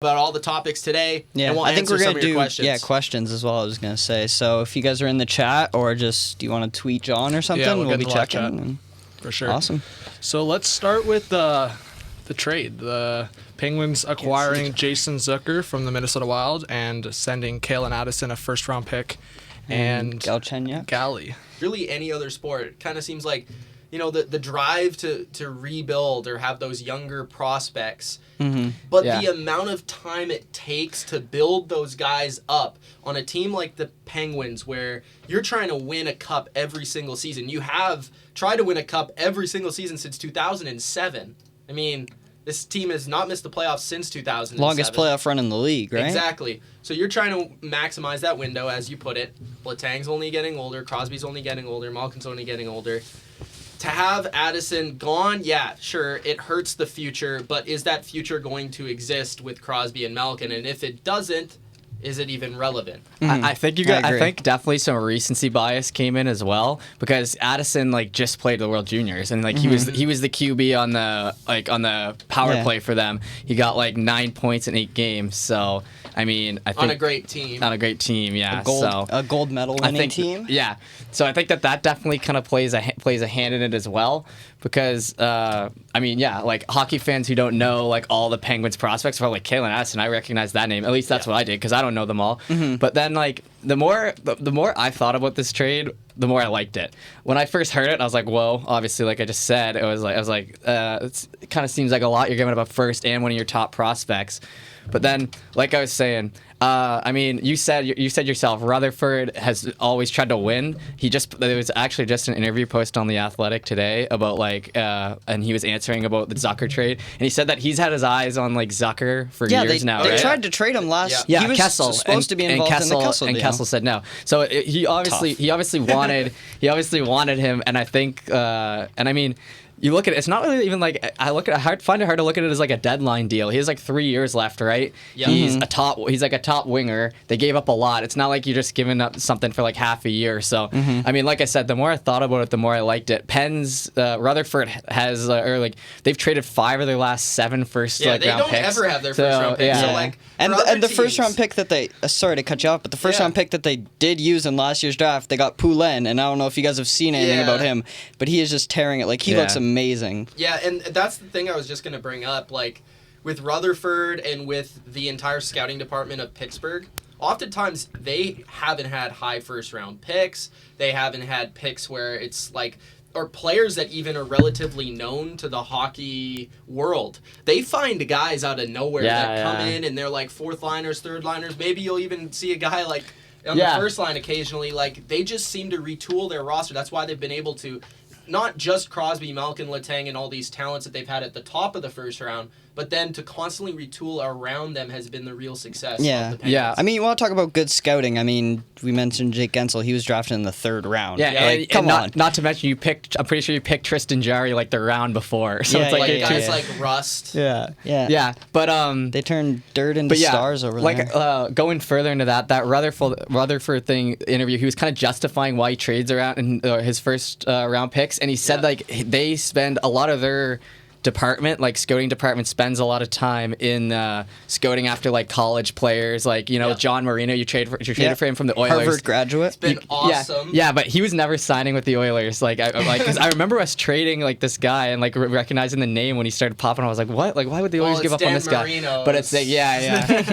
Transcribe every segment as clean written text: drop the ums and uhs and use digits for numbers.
about all the topics today. Yeah, and we'll I think we're answer going some to of your do questions. questions as well, I was going to say. So if you guys are in the chat or just do you want to tweet John or something, we'll be checking. And for sure. Awesome. So let's start with the trade. The Penguins acquiring Jason Zucker from the Minnesota Wild and sending Kalen Addison a first-round pick and Galchenyuk. Galley. Really any other sport, it kind of seems like, the drive to rebuild or have those younger prospects, but the amount of time it takes to build those guys up on a team like the Penguins, where you're trying to win a cup every single season. You have tried to win a cup every single season since 2007. I mean, this team has not missed the playoffs since 2007. Longest playoff run in the league, right? Exactly. So you're trying to maximize that window, as you put it. Letang's only getting older. Crosby's only getting older. Malkin's only getting older. To have Addison gone, yeah, sure, it hurts the future, but is that future going to exist with Crosby and Malkin? And if it doesn't, is it even relevant? I think I think definitely some recency bias came in as well, because Addison just played the World Juniors and he was the QB on the power play for them. He got 9 points in 8 games. So I mean, I think on a great team. Yeah. A gold medal winning team. Yeah. So I think that definitely kind of plays a hand in it as well, because hockey fans who don't know all the Penguins prospects are Kalen Addison. I recognize that name. At least that's what I did, because I don't know them all. But then the more I thought about this trade, the more I liked it. When I first heard it, I was like, whoa. Obviously, like I just said, it kind of seems like a lot. You're giving up a first and one of your top prospects. But then, like I was saying, you said yourself, Rutherford has always tried to win. There was actually just an interview post on The Athletic today about and he was answering about the Zucker trade, and he said that he's had his eyes on Zucker for years now. They right? tried to trade him last. Yeah, he was Kessel supposed to be involved in the Kessel deal. And Kessel said no. So he obviously wanted him, and I think you look at it, it's not really even I find it hard to look at it as a deadline deal. He has 3 years left, right? Yeah. He's a top winger. They gave up a lot. It's not like you're just giving up something for half a year. So like I said, the more I thought about it, the more I liked it. Rutherford has they've traded 5 of their last 7 first round picks. They don't ever have their first round picks. Yeah. And the first round pick that they sorry to cut you off, but the first round pick that they did use in last year's draft, they got Poulin, and I don't know if you guys have seen anything about him, but he is just tearing it. He looks amazing. Yeah, and that's the thing I was just going to bring up. With Rutherford and with the entire scouting department of Pittsburgh, oftentimes they haven't had high first-round picks. They haven't had picks where it's or players that even are relatively known to the hockey world. They find guys out of nowhere that come in, and they're fourth-liners, third-liners. Maybe you'll even see a guy on the first line occasionally. They just seem to retool their roster. That's why they've been able to not just Crosby, Malkin, Letang, and all these talents that they've had at the top of the first round, but then to constantly retool around them has been the real success of the Penguins. Yeah. You want to talk about good scouting. We mentioned Jake Gensel. He was drafted in the 3rd round. Yeah, come on. Not to mention I'm pretty sure you picked Tristan Jarry the round before. So guys like Rust. Yeah. But they turned dirt into stars over there. Going further into that Rutherford thing interview, he was kind of justifying why he trades around in his first round picks, and he said they spend a lot of their scouting department spends a lot of time in scouting after college players, John Marino. You traded for him from the Oilers. Harvard graduate. It's been awesome. Yeah, but he was never signing with the Oilers. Because I remember us trading this guy and recognizing the name when he started popping. I was like, what? Why would the Oilers give up on this Marino. guy? But it's a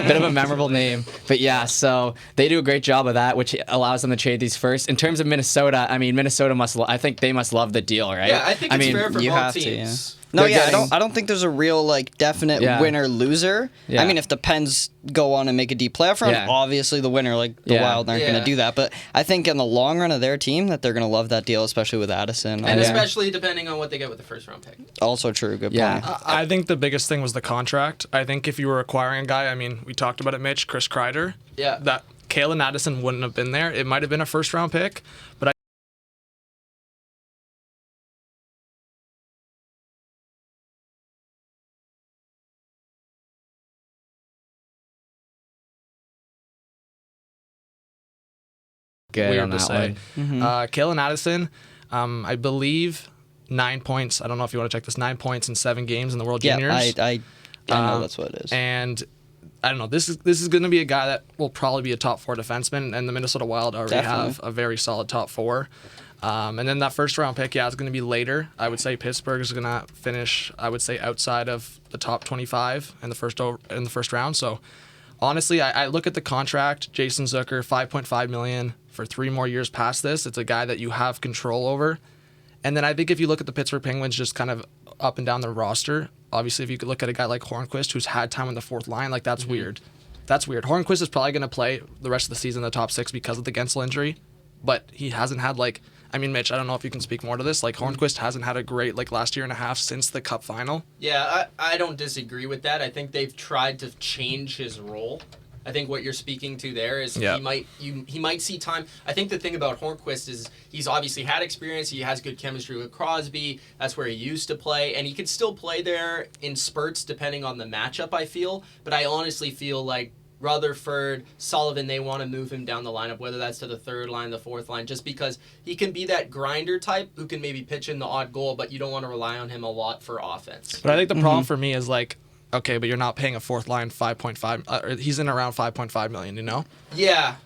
bit of a memorable name. But so they do a great job of that, which allows them to trade these first. In terms of Minnesota, I think they must love the deal, right? Yeah, I think it's fair for both teams. No, I don't think there's a real definite winner loser. Yeah. If the Pens go on and make a deep playoff run, obviously the winner the Wild aren't going to do that. But I think in the long run of their team that they're going to love that deal, especially with Addison. And especially depending on what they get with the first round pick. Also true. Good point. I think the biggest thing was the contract. I think if you were acquiring a guy, we talked about it, Mitch, Chris Kreider. Yeah. That Kalen Addison wouldn't have been there. It might have been a first round pick, but weird to say. Kalen Addison, I believe 9 points. I don't know if you want to check this. 9 points in 7 games in the World Juniors. I know that's what it is. And I don't know. This is going to be a guy that will probably be a top 4 defenseman, and the Minnesota Wild already have a very solid top 4. And then that first round pick, it's going to be later. I would say Pittsburgh is going to finish, I would say, outside of the top 25 in the first round. So honestly, I look at the contract, Jason Zucker, $5.5 million for 3 more years past this. It's a guy that you have control over. And then I think if you look at the Pittsburgh Penguins just kind of up and down the roster, obviously if you could look at a guy like Hornqvist who's had time on the 4th line, like that's weird. That's weird. Hornqvist is probably going to play the rest of the season in the top 6 because of the Gensel injury, but he hasn't had Mitch, I don't know if you can speak more to this. Hornqvist hasn't had a great last year and a half since the Cup final. Yeah, I don't disagree with that. I think they've tried to change his role. I think what you're speaking to there is he might see time. I think the thing about Hornqvist is he's obviously had experience. He has good chemistry with Crosby. That's where he used to play, and he could still play there in spurts depending on the matchup, I feel. But I honestly feel like Rutherford, Sullivan, they want to move him down the lineup, whether that's to the 3rd line, the 4th line, just because he can be that grinder type who can maybe pitch in the odd goal, but you don't want to rely on him a lot for offense. But I think the problem for me is okay, but you're not paying a 4th line 5.5. He's in around 5.5 million, you know? Yeah.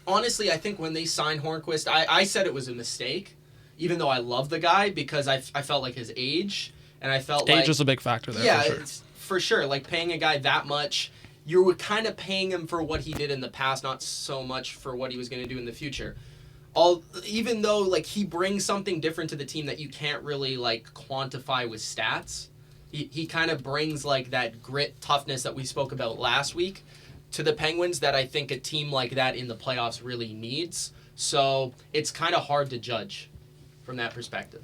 Honestly, I think when they signed Hornqvist, I said it was a mistake, even though I love the guy because I felt like his age, and I felt age was a big factor there. Yeah, for sure. It's for sure. Paying a guy that much, you were kind of paying him for what he did in the past, not so much for what he was going to do in the future. Even though he brings something different to the team that you can't really quantify with stats. He kind of brings that grit, toughness that we spoke about last week to the Penguins that I think a team like that in the playoffs really needs. So it's kind of hard to judge from that perspective.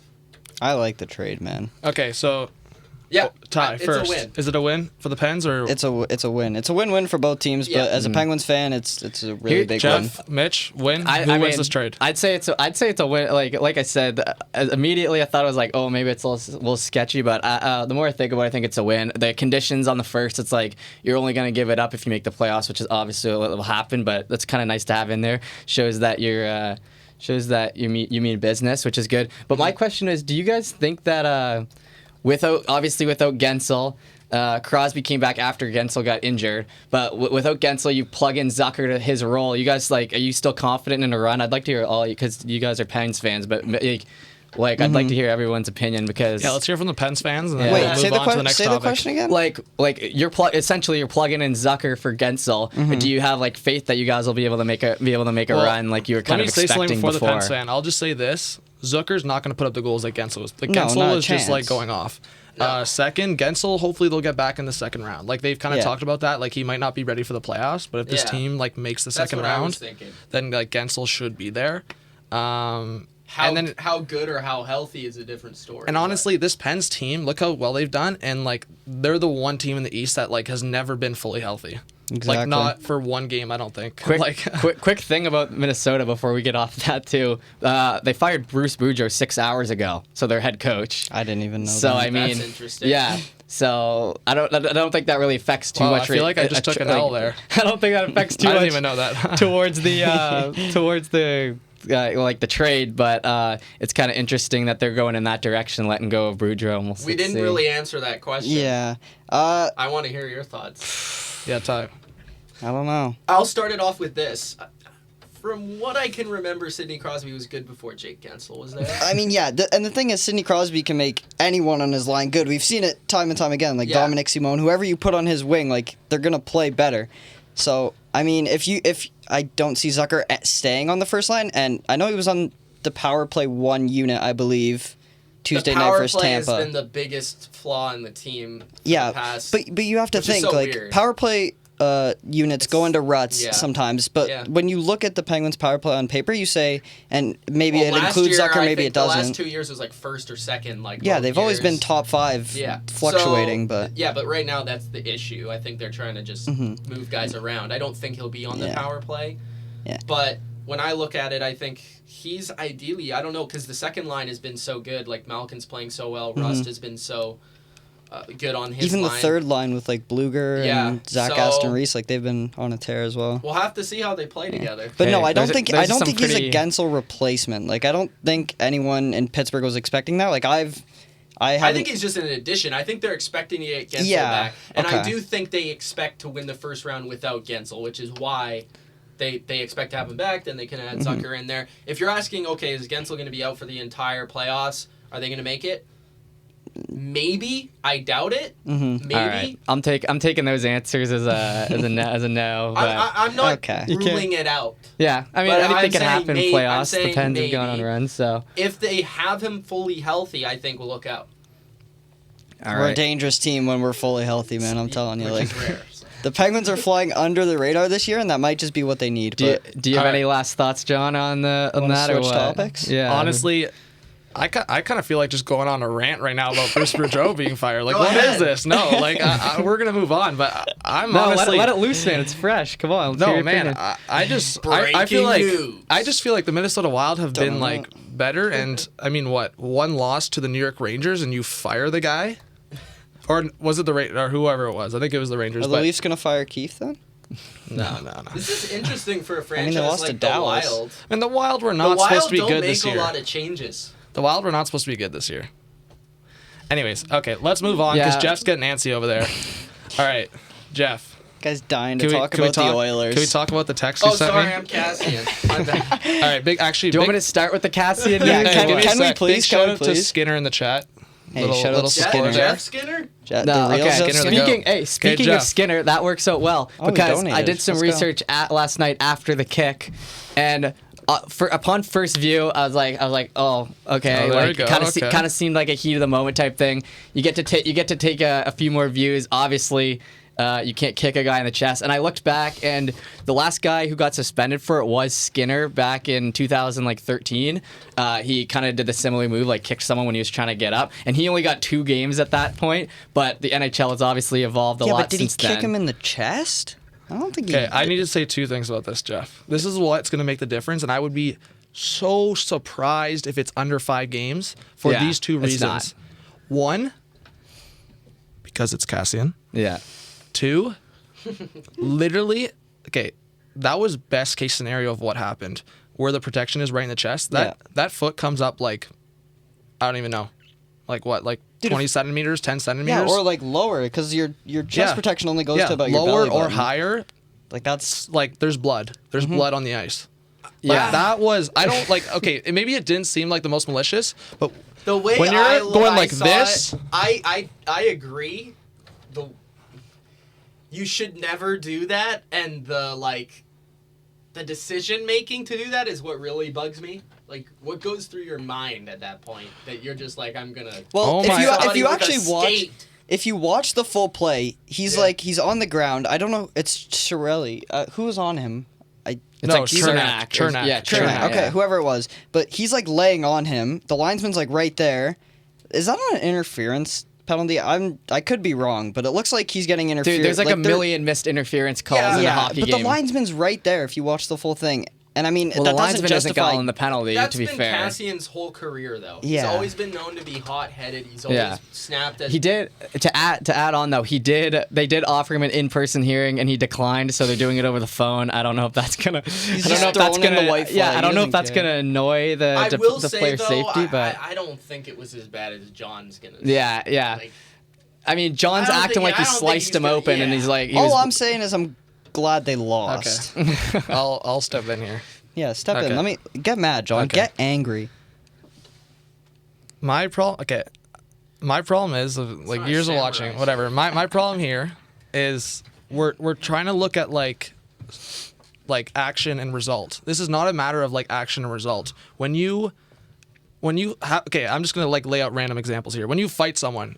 I like the trade, man. Okay, so yeah, Ty, it's first. a win. Is it a win for the Pens or it's a win? It's a win-win for both teams, but as a Penguins fan, it's a really big win. Jeff, Mitch, win. I Who wins mean, this trade? I'd say it's a win. Like I said, immediately I thought it was maybe it's a little sketchy, but the more I think about it, I think it's a win. The conditions on the first, it's you're only going to give it up if you make the playoffs, which is obviously what will happen, but that's kind of nice to have in there. Shows that you mean business, which is good. But my question is, do you guys think that without Gensel, Crosby came back after Gensel got injured, but without Gensel, you plug in Zucker to his role. You guys are you still confident in a run? I'd like to hear all because you guys are Pens fans, but I'd like to hear everyone's opinion because let's hear from the Pens fans. And then Wait, we'll say move on to the next the topic. question again. You're essentially you're plugging in Zucker for Gensel. But do you have faith that you guys will be able to make a run like you were kind of expecting before? Let me say something before the Pens before? fan. I'll just say this: Zucker's not going to put up the goals like Gensel was. No, Gensel not a is just chance. going off. No. Second, Gensel, hopefully they'll get back in the second round. They've kind of talked about that. He might not be ready for the playoffs, but if this team makes the second round, then Gensel should be there. How good or how healthy is a different story. And honestly, this Pens team, look how well they've done, and they're the one team in the East that has never been fully healthy. Exactly. Not for one game, I don't think. Quick thing about Minnesota before we get off that too. They fired Bruce Boudreau 6 hours ago, so their head coach. I didn't even know. So that. I mean, that's interesting. yeah. So I don't think that really affects too much. I feel like I just took an L there. I don't think that affects too much. I didn't even know that. towards the the trade, but it's kind of interesting that they're going in that direction, letting go of Boudreau. And we didn't really answer that question. Yeah. I want to hear your thoughts. Yeah, Ty. I don't know. I'll start it off with this. From what I can remember, Sidney Crosby was good before Jake Gensel was there. I mean, yeah, and the thing is, Sidney Crosby can make anyone on his line good. We've seen it time and time again. Dominic Simone, whoever you put on his wing, they're gonna play better. So I mean, if I don't see Zucker staying on the first line, and I know he was on the power play 1 unit, I believe, Tuesday night versus Tampa. The power play has been the biggest flaw in the team. Yeah, the past, but you have to think so weird. Power play units go into ruts sometimes, but when you look at the Penguins' power play on paper, you say, and maybe it includes Zucker, maybe it doesn't. The last 2 years was first or second. They've always been top 5, fluctuating, but but right now that's the issue. I think they're trying to just move guys around. I don't think he'll be on the power play. Yeah. But when I look at it, I think he's ideally, I don't know, because the second line has been so good. Malkin's playing so well. Rust has been so good on his even line. the third line with Bluger and Zach Aston Reese, they've been on a tear as well. We'll have to see how they play together. But no, I don't think he's a Gensel replacement. I don't think anyone in Pittsburgh was expecting that. I think he's just an addition. I think they're expecting to get Gensel back. And I do think they expect to win the first round without Gensel, which is why they expect to have him back. Then they can add Zucker in there. If you're asking, okay, is Gensel going to be out for the entire playoffs? Are they going to make it? Maybe. I doubt it. Maybe. All right. I'm taking those answers as a no. But I'm not ruling it out. Yeah, I mean, anything can happen in playoffs. The Pens have gone on runs, so if they have him fully healthy, I think we'll look out. We're a dangerous team when we're fully healthy, man. I'm telling you, Which like is rare. the Penguins are flying under the radar this year, and that might just be what they need. Do you have any last thoughts, John, on that or what? Topics? Yeah. Honestly, I kind of feel like just going on a rant right now about Bruce Boudreau being fired. Like, what is this? No, like we're gonna move on. But I'm honestly let it loose, man. It's fresh. Come on. No, man. I feel like the Minnesota Wild have been like better. And I mean, what, one loss to the New York Rangers and you fire the guy, or was it or whoever it was? I think it was the Rangers. Are the Leafs gonna fire Keith then? No. This is interesting for a franchise they lost like to the Dallas. Wild. And the Wild were not supposed to be good this year. The Wild don't make a lot of changes. The Wild were not supposed to be good this year. Anyways, okay, let's move on because Jeff's getting antsy over there. All right, Jeff. Guy's dying to talk about the Oilers. Can we talk about the text you sent me? Oh, sorry, I'm Cassian. My bad. All right, do you want me to start with the Cassian? Yeah, can we please? Big shout out to Skinner in the chat. Hey, shout out to Skinner. Jeff Skinner? Speaking of Skinner, that works out well because I did some research last night after the kick, and upon first view, I was like, oh, okay, like kind of seemed like a heat of the moment type thing. You get to take a few more views, obviously. You can't kick a guy in the chest. And I looked back, and the last guy who got suspended for it was Skinner back in 2013. He kind of did the similar move, like kicked someone when he was trying to get up. And he only got 2 games at that point. But the NHL has obviously evolved a lot since then. Yeah, but did he kick him in the chest? I don't think he did. Okay, I need to say 2 things about this, Jeff. This is what's going to make the difference, and I would be so surprised if it's under 5 games for these 2 reasons. 1, because it's Cassian. Yeah. 2, literally, okay, that was best case scenario of what happened, where the protection is right in the chest. That foot comes up like, I don't even know, like what, like 20 centimeters, 10 centimeters? Yeah, or like lower, because your chest protection only goes to about your belly lower button. or higher. Like that's like there's blood. There's blood on the ice. Yeah, that was, I don't like. Okay, maybe it didn't seem like the most malicious, but the way when you're going like this, I agree. You should never do that, and the decision making to do that is what really bugs me. Like, what goes through your mind at that point that you're just like, I'm gonna. Well, if you watch the full play, he's on the ground. I don't know. It's Chiarelli. Who was on him? Chernak. Yeah, Chernak. Okay, whoever it was, but he's like laying on him. The linesman's like right there. Is that not an interference penalty? I could be wrong, but it looks like he's getting interfered. Dude, there's like a million missed interference calls in a hockey game. But the linesman's right there if you watch the full thing. And I mean, that the doesn't linesman justify... isn't calling the penalty, to be fair. That's been Cassian's whole career, though. Yeah. He's always been known to be hot-headed. He's always snapped at... He did, to add on, though, they did offer him an in-person hearing, and he declined, so they're doing it over the phone. I don't know if that's going to... I don't know if that's going to annoy the player's safety, but... I don't think it was as bad as John's going to... Yeah. Like, I mean, John's acting like he sliced him open, and he's like... All I'm saying is I'm glad they lost. Okay. I'll step in here. Yeah, step in. Let me get mad, John. Okay. Get angry. My problem is like years of watching, whatever. My problem here is we're trying to look at like action and result. This is not a matter of like action and result. When you I'm just gonna like lay out random examples here. When you fight someone,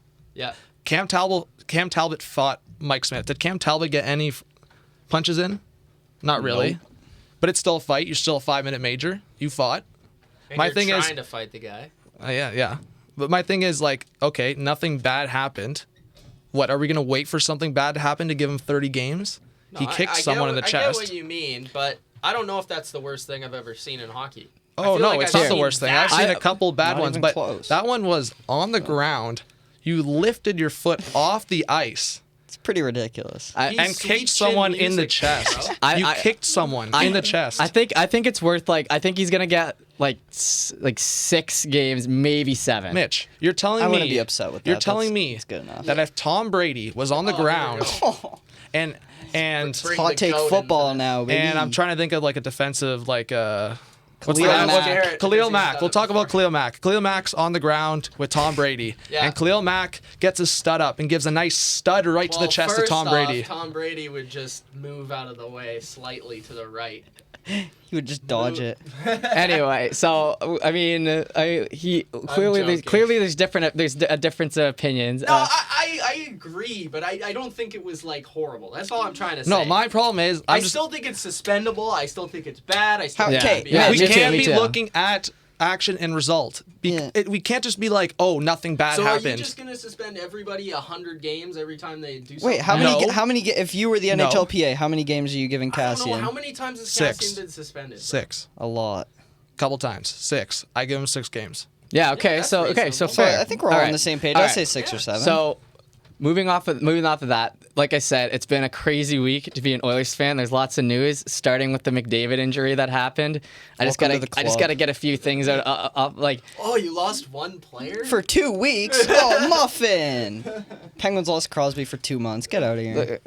Cam Talbot fought Mike Smith. Did Cam Talbot get any punches in? Not really. Nope. But it's still a fight. You're still a 5-minute major. You fought. And you're trying to fight the guy. Yeah. But my thing is like, okay, nothing bad happened. What, are we going to wait for something bad to happen to give him 30 games? No, he kicked someone in the chest. I get what you mean, but I don't know if that's the worst thing I've ever seen in hockey. Oh, no, it's not the worst thing. I've seen a couple bad ones, but close. That one was on the ground. You lifted your foot off the ice. It's pretty ridiculous. And kicked someone in the chest. You kicked someone in the chest. I think it's worth I think he's gonna get like 6 games, maybe 7. Mitch, you're telling I me wouldn't be upset with that. You're telling That's- me it's good enough. that if Tom Brady was on the ground and Bring Hot the take goat football into now, baby. I'm trying to think of like a defensive like what's Khalil the Mack. Garrett, Khalil because Mack. he's We'll done talk it about before. Khalil Mack. Khalil Mack's on the ground with Tom Brady, Yeah. and Khalil Mack gets his stud up and gives a nice stud right to the chest of Tom Brady. Tom Brady would just move out of the way slightly to the right. He would just dodge it. Anyway, so I mean, clearly there's a difference of opinions. No, I agree, but I don't think it was like horrible. That's all I'm trying to say. No, my problem is I still think it's suspendable. I still think it's bad. I still How- think okay, it'd be yeah, we me too, can't me be too. looking at action and result. Yeah. We can't just be like, oh, nothing bad So are happened. you just gonna suspend everybody 100 games every time they do something? Wait, how No. many? How many? If you were the No. NHLPA, how many games are you giving I don't know. Cassian? How many times has 6. Cassian been suspended? 6. A lot. Couple times. 6. I give him 6 games. Yeah. Okay. that's so reasonable. fair. I think we're all All on right. the same page. All I'd right. say 6 or 7. So, moving off of that, like I said, it's been a crazy week to be an Oilers fan. There's lots of news, starting with the McDavid injury that happened. I just Welcome to the gotta club. get a few things out. Like, Oh, you lost one player? for 2 weeks. Oh, muffin. Penguins lost Crosby for 2 months. Get out of here.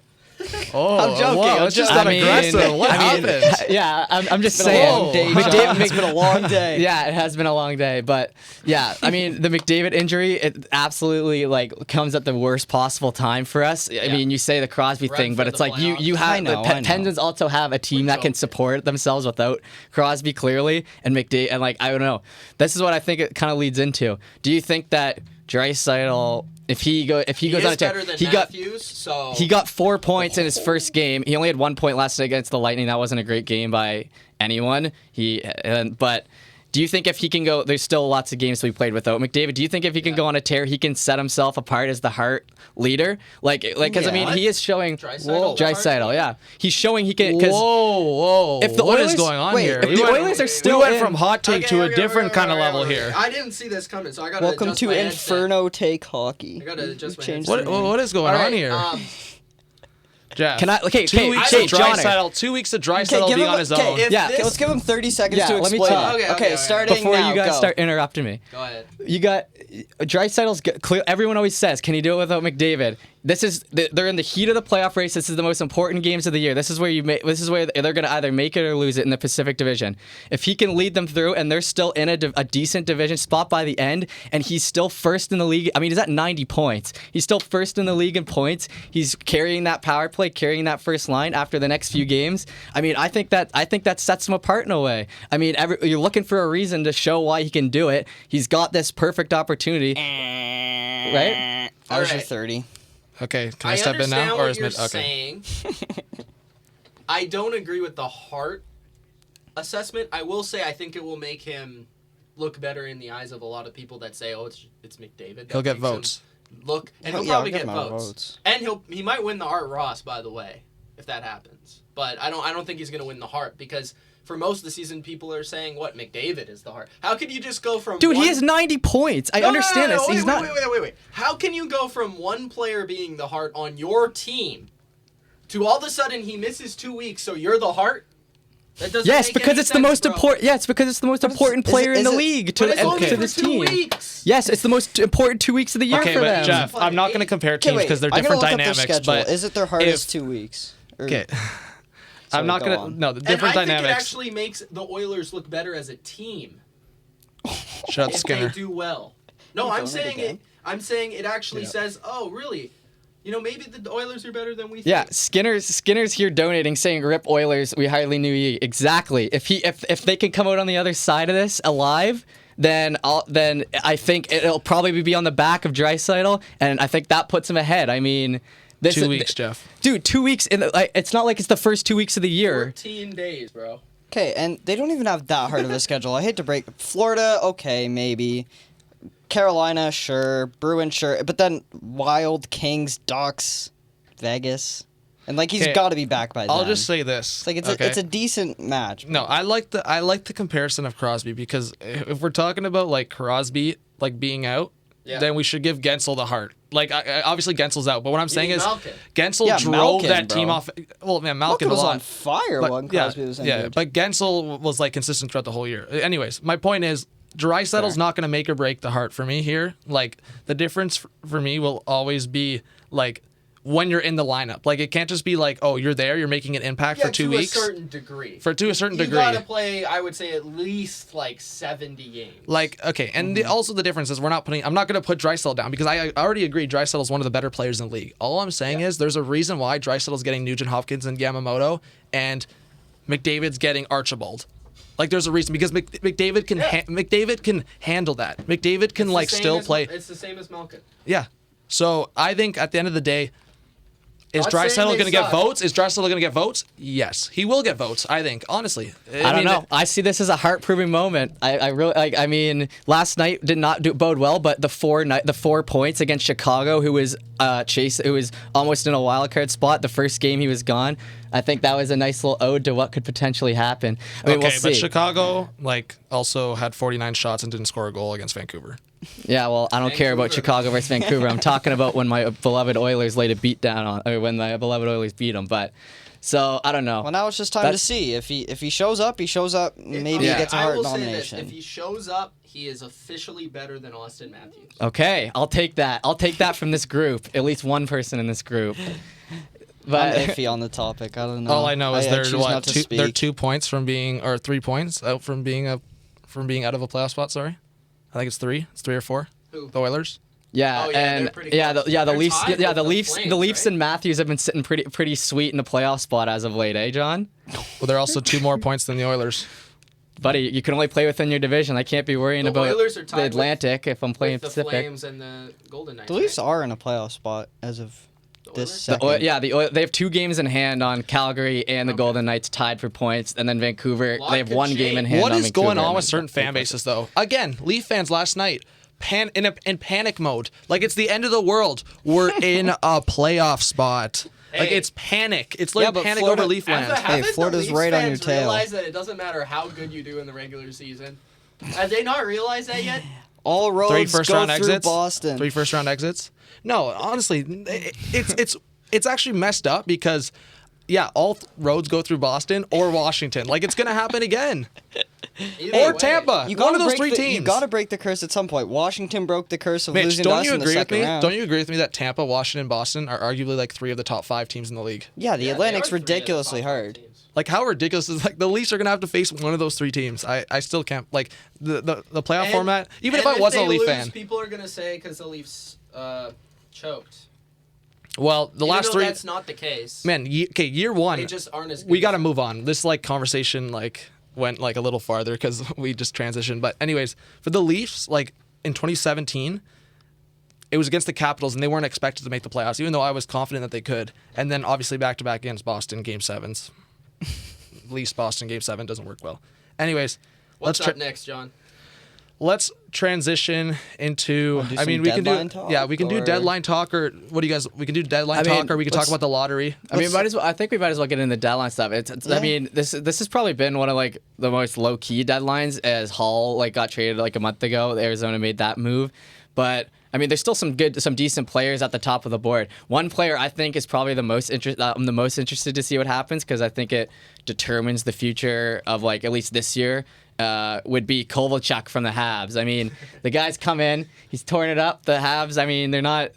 Oh, I'm joking, Whoa, I'm it's just joking. not aggressive. What happened? yeah, I'm just It's been a saying. long day, Whoa. John. It's been a long day. Yeah, it has been a long day, but yeah, I mean, the McDavid injury, it absolutely like comes at the worst possible time for us. I mean, you say the Crosby Right thing, for but the it's like you playoffs. have I know, the I know. Penguins also have a team that can support themselves without Crosby clearly, and McDavid, and like I don't know. This is what I think it kind of leads into. Do you think that Draisaitl, if he goes He on a is tear, better than he got Matthews, so he got 4 points in his first game. He only had 1 point last night against the Lightning. That wasn't a great game by anyone. But do you think if he can go, there's still lots of games to be played without McDavid. Do you think if he can go on a tear, he can set himself apart as the Hart leader? Because I mean, Yeah. he is showing Draisaitl? Draisaitl, yeah, he's showing he can. Cause Whoa. if the What is Oilers- going on wait, here? if We the went- Oilers are still we went in- from hot take to a different kind of level here. I didn't see this coming, so I gotta Welcome adjust to my headset. Inferno Take Hockey. I gotta adjust my Changed headset. the What name. what is going All on right, here? Jeff. Can I? Okay, 2 okay, weeks okay, of John. Draisaitl. 2 weeks of Draisaitl being on his own. If Yeah, this, let's give him 30 seconds Yeah, to let me explain talk. it. Okay, starting Before now, you guys go. start interrupting me. Go ahead. You got Draisaitl's clear. Everyone always says, "Can he do it without McDavid?" They're in the heat of the playoff race. This is the most important games of the year. This is where they're going to either make it or lose it in the Pacific Division. If he can lead them through, and they're still in a decent division spot by the end, and he's still first in the league. I mean, he's at 90 points. He's still first in the league in points. He's carrying that power play, carrying that first line after the next few games. I mean, I think that sets him apart in a way. I mean, you're looking for a reason to show why he can do it. He's got this perfect opportunity, right? That was your Alright. 30. Okay, can I step in now? understand Or what is you're Mitch okay? saying. I don't agree with the Hart assessment. I will say I think it will make him look better in the eyes of a lot of people that say, "Oh, it's McDavid." That He'll get makes him votes. Look, and Hell he'll yeah, I'll probably give get him our votes. votes. And he might win the Art Ross, by the way, if that happens. But I don't think he's gonna win the Hart because for most of the season, people are saying, "What McDavid is the Hart?" How could you just go from Dude, one... he has 90 points. I No, understand no, this. no, He's wait, not. Wait. How can you go from one player being the Hart on your team to all of a sudden he misses 2 weeks, so you're the Hart? That doesn't Yes, make because any it's the sense, most bro. important. Yeah, it's because it's the most important is player it- in the is it- league But it's only to for this 2 team. weeks. Yes, it's the most important 2 weeks of the year Okay, for but them. Jeff, I'm not going to compare Okay, teams because they're I'm gonna different look up dynamics. their schedule. But Is it their hardest if- 2 weeks? Or- okay, Sorry, I'm not go going to. on. No, the And different I think it dynamics. actually makes the Oilers look better as a team Shut up, if Skinner. they do well. No, You I'm don't saying again. it. I'm saying it actually Yeah. says, "Oh, really? You know, maybe the Oilers are better than we think." Yeah, Skinner's here donating, saying "Rip Oilers, we hardly knew you." Exactly. If they can come out on the other side of this alive, then I think it'll probably be on the back of Draisaitl, and I think that puts him ahead. I mean, 2 weeks, Jeff. dude. 2 weeks it's not like it's the first 2 weeks of the year. 14 days, bro. Okay, and they don't even have that hard of a schedule. I hate to break. Florida, okay, maybe. Carolina, sure. Bruins, sure. But then Wild, Kings, Ducks, Vegas. And, like, he's Okay, got to be back by then. I'll just say this. It's like, it's, okay? it's a decent match. No, I like the comparison of Crosby because if we're talking about like Crosby like being out, then we should give Gensel the Hart. Like, obviously Gensel's out, but what I'm saying is Malkin. Gensel drove Malkin, that bro. team off. Well, man, Malkin was a lot. on fire But, when Crosby was injured. Yeah, but Gensel was like consistent throughout the whole year. Anyways, my point is Draisaitl's not going to make or break the Hart for me here. Like, the difference for me will always be like when you're in the lineup. Like, it can't just be like, oh, you're there, you're making an impact for 2 weeks. To a certain degree. To a certain degree. You got to play, I would say, at least like 70 games. Like, okay, and also the difference is I'm not going to put Draisaitl down because I already agree Draisaitl is one of the better players in the league. All I'm saying is there's a reason why Draisaitl's getting Nugent Hopkins and Yamamoto and McDavid's getting Archibald. Like, there's a reason because McDavid can McDavid can handle that. McDavid can still play. It's the same as Malkin. Yeah. So I think at the end of the day, is Not saying Draisaitl they going to get suck. votes? Is Draisaitl going to get votes? Yes, he will get votes. I think, honestly. I don't know. I see this as a heart-proving moment. I really like. I mean, last night did not bode well, but the 4 points against Chicago, who was who was almost in a wild card spot. The first game he was gone. I think that was a nice little ode to what could potentially happen. I mean, we'll see. But Chicago also had 49 shots and didn't score a goal against Vancouver. Yeah, well, I don't care about Chicago versus Vancouver. I'm talking about when my beloved Oilers laid a beat down on, or when my beloved Oilers beat them. But so I don't know. Well, now it's just time to see if he shows up. He shows up. Maybe he gets a Hart nomination. Say this, if he shows up, he is officially better than Austin Matthews. Okay, I'll take that. I'll take that from this group. At least one person in this group. But I'm iffy on the topic. I don't know. All I know is they're 2 points from being, or 3 points out from being out of a playoff spot. Sorry, I think it's 3. It's 3 or 4. Who? The Oilers. Yeah, Oh, yeah, and they're pretty close. the They're Leafs. tied Yeah, with the the Leafs. Flames, The Leafs right? and Matthews have been sitting pretty sweet in the playoff spot as of late, eh, John? Well, they're also 2 more points than the Oilers. Buddy, you can only play within your division. I can't be worrying The about Oilers are tied the Atlantic if I'm playing with the Pacific. Flames and the Golden Knights. The Leafs right? are in a playoff spot as of this Oilers? second. They have 2 games in hand on Calgary and the Golden Knights tied for points, and then Vancouver, Lot they have could 1 game in change. hand. What on is Vancouver going on and with then certain fan bases, though? Again, Leaf fans last night, in panic mode. Like, it's the end of the world. We're in a playoff spot. Like, Hey. it's panic. It's literally but panic Florida- over Leaf land. Haven't Florida's the Leafs right on fans your tail. realize that it doesn't matter how good you do in the regular season? Have they not realized that yet? All 3 roads first go round through exits. Boston. 3 first round exits. No, honestly, it's actually messed up because, yeah, all roads go through Boston or Washington. Like, it's gonna happen again. Either Or way. Tampa. You One gotta of those break 3 the- teams. You got to break the curse at some point. Washington broke the curse of Mitch, losing to don't us you in the agree with second me? round. Don't you agree with me that Tampa, Washington, Boston are arguably like 3 of the top 5 teams in the league? Yeah, the Yeah, they Atlantic's are 3 of the ridiculously top 5 hard. teams. Like, how ridiculous is, like, the Leafs are gonna have to face one of those 3 teams. I still can't, like, the playoff And- format. Even if and I wasn't a they Leaf lose, fan. people are gonna say because the Leafs choked. Well, the Even last though 3. That's not the case. Man, year 1. They just aren't as good. We got to move on. This like conversation like went like a little farther because we just transitioned. But anyways, for the Leafs, like in 2017, it was against the Capitals and they weren't expected to make the playoffs, even though I was confident that they could. And then obviously back to back against Boston, Game 7s. Leafs Boston Game 7 doesn't work well. Anyways, What's up next, John? let's transition into. Wanna do I mean, some we can do. deadline talk, Yeah, we can do or- deadline talk, or what do you guys? We can do deadline I mean, talk, or we can talk let's- about the lottery. I mean, I think we might as well get into the deadline stuff. I Yeah. mean, this has probably been one of like the most low key deadlines as Hall like got traded like a month ago. Arizona made that move, but I mean, there's still some decent players at the top of the board. One player I think is probably I'm the most interested to see what happens because I think it determines the future of like at least this year. Would be Kovalchuk from the Habs. I mean, the guy's come in, he's torn it up. The Habs, I mean, they're not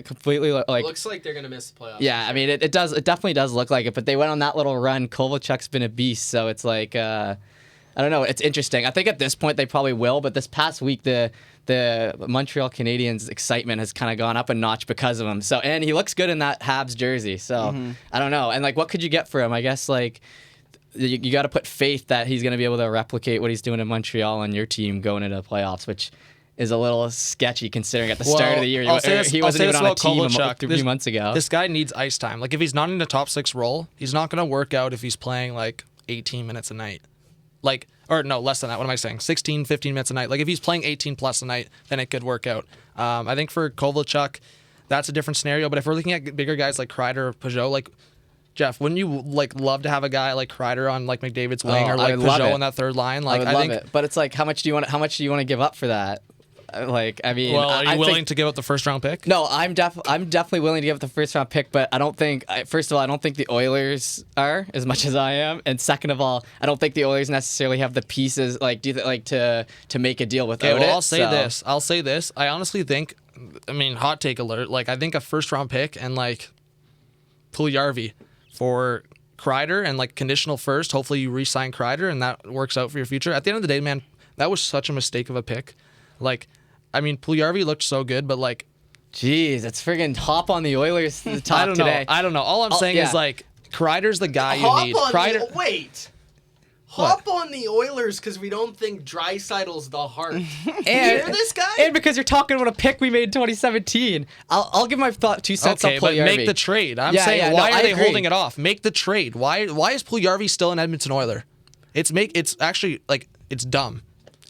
completely like. Looks like they're gonna miss the playoffs. Yeah, I mean, it definitely does look like it. But they went on that little run. Kovalchuk's been a beast, so it's like I don't know. It's interesting. I think at this point they probably will. But this past week, the Montreal Canadiens' excitement has kind of gone up a notch because of him. So and he looks good in that Habs jersey. So I don't know. And like, what could you get for him? I guess like. You got to put faith that he's going to be able to replicate what he's doing in Montreal on your team going into the playoffs, which is a little sketchy considering at the start of the year he wasn't even on a team a few months ago. This guy needs ice time. Like, if he's not in a top 6 role, he's not going to work out if he's playing like 18 minutes a night. Like, or no, less than that. What am I saying? 16, 15 minutes a night. Like, if he's playing 18 plus a night, then it could work out. I think for Kovalchuk, that's a different scenario. But if we're looking at bigger guys like Kreider or Peugeot, like, Jeff, wouldn't you like love to have a guy like Kreider on like McDavid's wing or like Peugeot on that third line? Like, I would love it. But it's like, how much do you want to give up for that? Like, I mean, Well, are you I willing think, to give up the first round pick? No, I'm definitely willing to give up the first round pick, but I don't think. First of all, I don't think the Oilers are as much as I am, and second of all, I don't think the Oilers necessarily have the pieces to make a deal without Okay, well, it. I'll say this. I honestly think, I mean, hot take alert. Like, I think a first round pick and like Puljujarvi for Kreider and like conditional first. Hopefully, you re-sign Kreider and that works out for your future. At the end of the day, man, that was such a mistake of a pick. Like, I mean, Puljujarvi looked so good, but like, Jeez, it's friggin' hop on the Oilers to the top today. I don't know. All I'm saying is like Kreider's the guy you need. Hop on the Oilers because we don't think Draisaitl's the heart. And, you hear this guy? And because you're talking about a pick we made in 2017. I'll give my 2 cents on Puljujarvi. But make the trade. I'm saying, why are they holding it off? Make the trade. Why is Puljujarvi still an Edmonton Oiler? It's actually like it's dumb.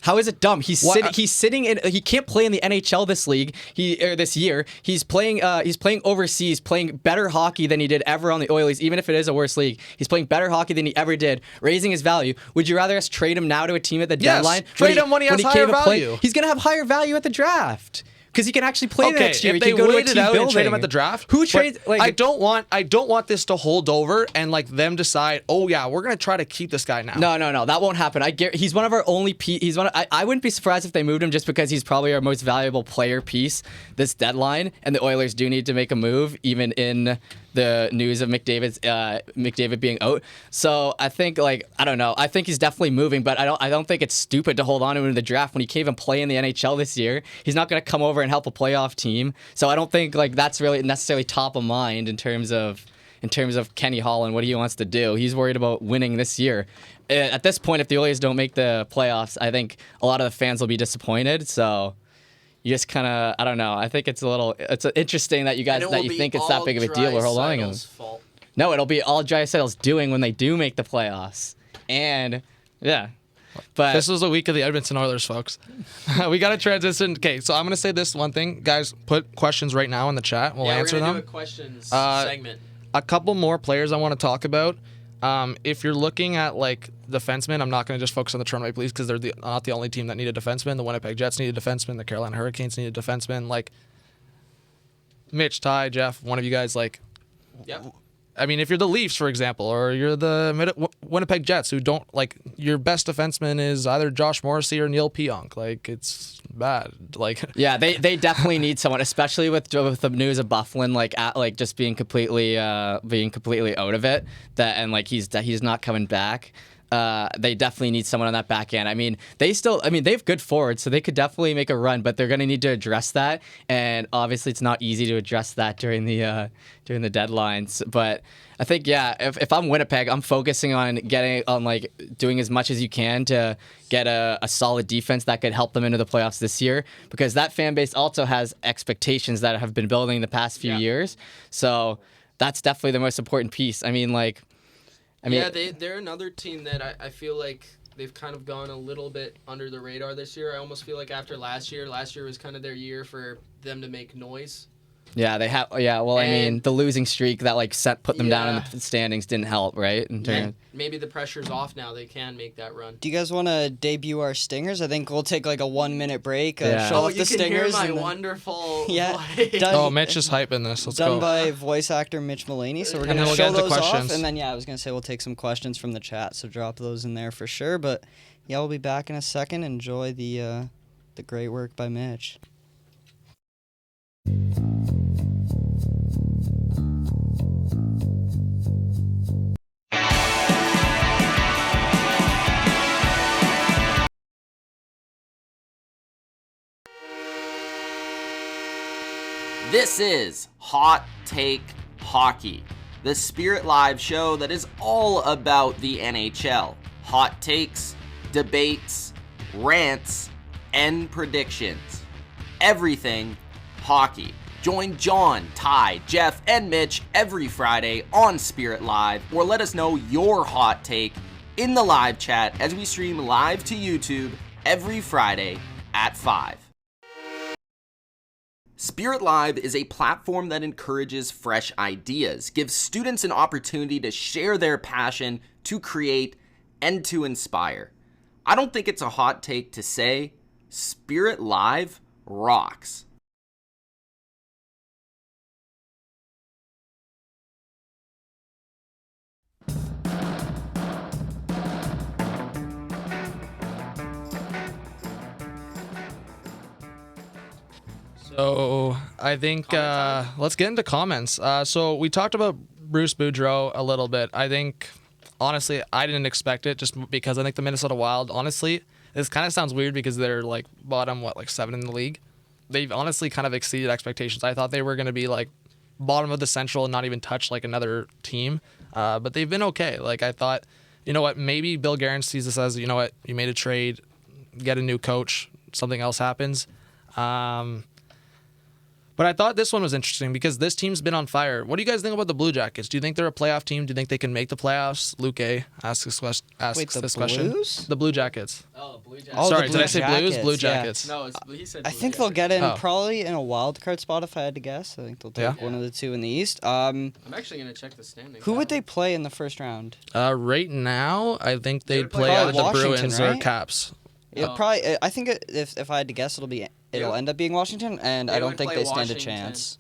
How is it dumb? He's sitting in. He can't play in the NHL this year. He's playing overseas, playing better hockey than he did ever on the Oilers, even if it is a worse league. He's playing better hockey than he ever did, raising his value. Would you rather us trade him now to a team at the deadline? Trade him when he has higher value. He's gonna have higher value at the draft. Because he can actually play the next year. If he they can go to a waited team out building. and trade him at the draft, Who trades? Like, I don't want this to hold over and like them decide. Oh yeah, we're gonna try to keep this guy now. No, that won't happen. He's one of our only. I wouldn't be surprised if they moved him just because he's probably our most valuable player piece this deadline, and the Oilers do need to make a move, even in the news of McDavid being out. So I think I don't know. I think he's definitely moving, but I don't think it's stupid to hold on to him in the draft when he can't even play in the NHL this year. He's not going to come over and help a playoff team. So I don't think that's really necessarily top of mind in terms of Kenny Holland, what he wants to do. He's worried about winning this year. At this point, if the Oilers don't make the playoffs, I think a lot of the fans will be disappointed. So you just kind of, I don't know. I think it's interesting that you think it's that big of a deal. We're holding him. No, it'll be all Draisaitl's doing when they do make the playoffs. And yeah. But this was a week of the Edmonton Oilers, folks. We got to transition. Okay, so I'm going to say this one thing. Guys, put questions right now in the chat. We'll answer them. Do a questions segment. A couple more players I want to talk about. If you're looking at like defensemen, I'm not going to just focus on the Toronto Maple Leafs because they're not the only team that needed defensemen. The Winnipeg Jets needed defensemen. The Carolina Hurricanes needed defensemen. Like Mitch, Ty, Jeff, one of you guys, like, yep. I mean, if you're the Leafs, for example, or you're the Winnipeg Jets, who don't like your best defenseman is either Josh Morrissey or Neil Pionk. Like, it's bad. Like, yeah, they definitely need someone, especially with the news of Bufflin, like just being completely out of it. And like he's not coming back. They definitely need someone on that back end. I mean, they have good forwards, so they could definitely make a run, but they're going to need to address that. And obviously, it's not easy to address that during the deadlines. But I think, if I'm Winnipeg, I'm focusing on doing as much as you can to get a solid defense that could help them into the playoffs this year, because that fan base also has expectations that have been building the past few years. So that's definitely the most important piece. I mean, they're another team that I feel like they've kind of gone a little bit under the radar this year. I almost feel like after last year was kind of their year for them to make noise. Yeah, they have. Yeah, well, I mean, the losing streak that put them down in the standings didn't help, right? Maybe the pressure's off now. They can make that run. Do you guys want to debut our stingers? I think we'll take like a 1 minute break. Show off the you stingers. Can hear my wonderful voice. Mitch is hyping this. Let's go. Done by voice actor Mitch Mulaney. So we're gonna show those off, and then I was gonna say we'll take some questions from the chat. So drop those in there for sure. But yeah, we'll be back in a second. Enjoy the great work by Mitch. This is Hot Take Hockey, the Spirit Live show that is all about the NHL. Hot takes, debates, rants, and predictions. Everything hockey. Join John, Ty, Jeff, and Mitch every Friday on Spirit Live, or let us know your hot take in the live chat as we stream live to YouTube every Friday at 5. Spirit Live is a platform that encourages fresh ideas, gives students an opportunity to share their passion, to create, and to inspire. I don't think it's a hot take to say Spirit Live rocks. So I think let's get into comments. So we talked about Bruce Boudreau a little bit. I think, honestly, I didn't expect it just because I think the Minnesota Wild, honestly, this kind of sounds weird because they're like bottom, like 7 in the league. They've honestly kind of exceeded expectations. I thought they were going to be like bottom of the Central and not even touch like another team. But they've been okay. Like I thought, you know what, maybe Bill Guerin sees this as, you know what, you made a trade, get a new coach, something else happens. But I thought this one was interesting because this team's been on fire. What do you guys think about the Blue Jackets? Do you think they're a playoff team? Do you think they can make the playoffs? Luke A. asks this question. Blues? The Blue Jackets. Oh, Blue Jackets. Oh, Sorry, the did I say Blue Blues? Jackets, Blue yeah. Jackets. No, he said I Blue think they'll Jackets. get in Oh. probably in a wild card spot if I had to guess. I think they'll take one of the two in the East. I'm actually going to check the standings. Who would they play in the first round? Right now, I think they'd would play play either the Washington, Bruins or right? Caps. It probably. I think if I had to guess, it'll end up being Washington, and I They don't would think play they stand a Washington. chance.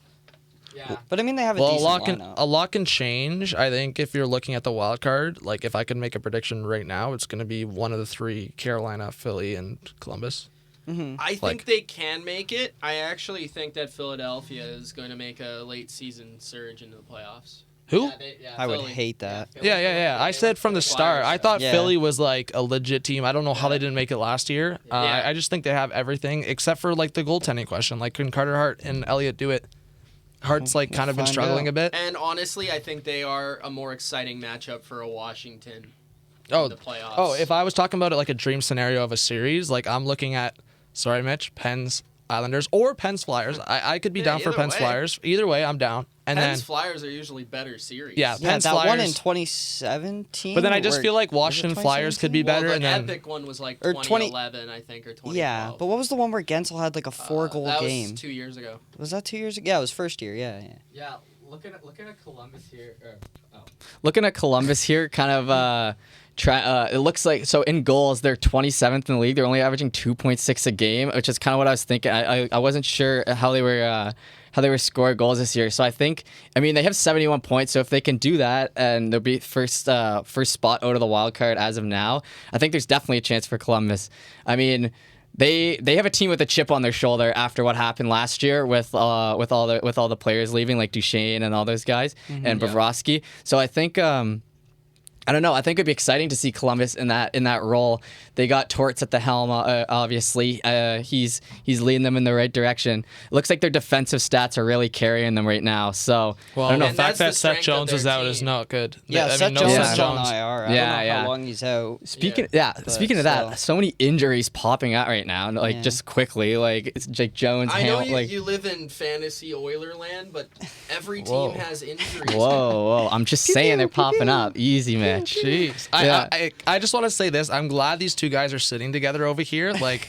Yeah. But I mean, they have a Well, decent lineup. a lot can change. I think if you're looking at the wild card, like if I could make a prediction right now, it's going to be one of the 3: Carolina, Philly, and Columbus. I think they can make it. I actually think that Philadelphia is going to make a late season surge into the playoffs. Who? I would Philly. hate that. Yeah. I said from the start, I thought Philly was like a legit team. I don't know how they didn't make it last year. I just think they have everything except for like the goaltending question. Like, can Carter Hart and Elliott do it? Hart's like kind of been find struggling out. a bit. And honestly, I think they are a more exciting matchup for a Washington Oh, in the playoffs. oh, if I was talking about it like a dream scenario of a series, like I'm looking at, sorry, Mitch, Pens, Islanders, or Pens Flyers. I could be down for either Pens way. Flyers. Either way, I'm down. And Pens then Flyers are usually better series. Yeah, Yeah, Pens that Flyers. one in 2017. But then I just or- feel like was it Washington Flyers could be 2017? better. Well, And the then epic one was like Or 2011, I think, or 2012. Yeah, but what was the one where Gensel had like a 4-goal that game? was 2 years ago. Was that 2 years ago? Yeah, it was first year. Yeah. Yeah, looking at Columbus here. Looking at Columbus here, kind of. It looks like so in goals they're 27th in the league. They're only averaging 2.6 a game, which is kind of what I was thinking. I wasn't sure how they were scoring goals this year. So I think they have 71 points. So if they can do that and they'll be first spot out of the wild card as of now, I think there's definitely a chance for Columbus. I mean, They have a team with a chip on their shoulder after what happened last year with all the players leaving, like Duchesne and all those guys and Bobrovsky. So I think I don't know. I think it'd be exciting to see Columbus in that role. They got Torts at the helm, obviously. He's leading them in the right direction. It looks like their defensive stats are really carrying them right now. So well, I don't know. the fact that's the that Seth strength of Jones their is out team. is not good. Yeah, Seth no Jones Seth is on Jones. IR. I Yeah, don't know yeah. how long he's out. Speaking of But that, still. so many injuries popping out right now, and like just quickly, like it's Jake Jones. I know like you live in fantasy Oiler land, but every team Whoa. has injuries. whoa! I'm just saying they're popping up. Easy, Mitch. Jeez. Yeah. I just want to say this. I'm glad these two guys are sitting together over here. Like,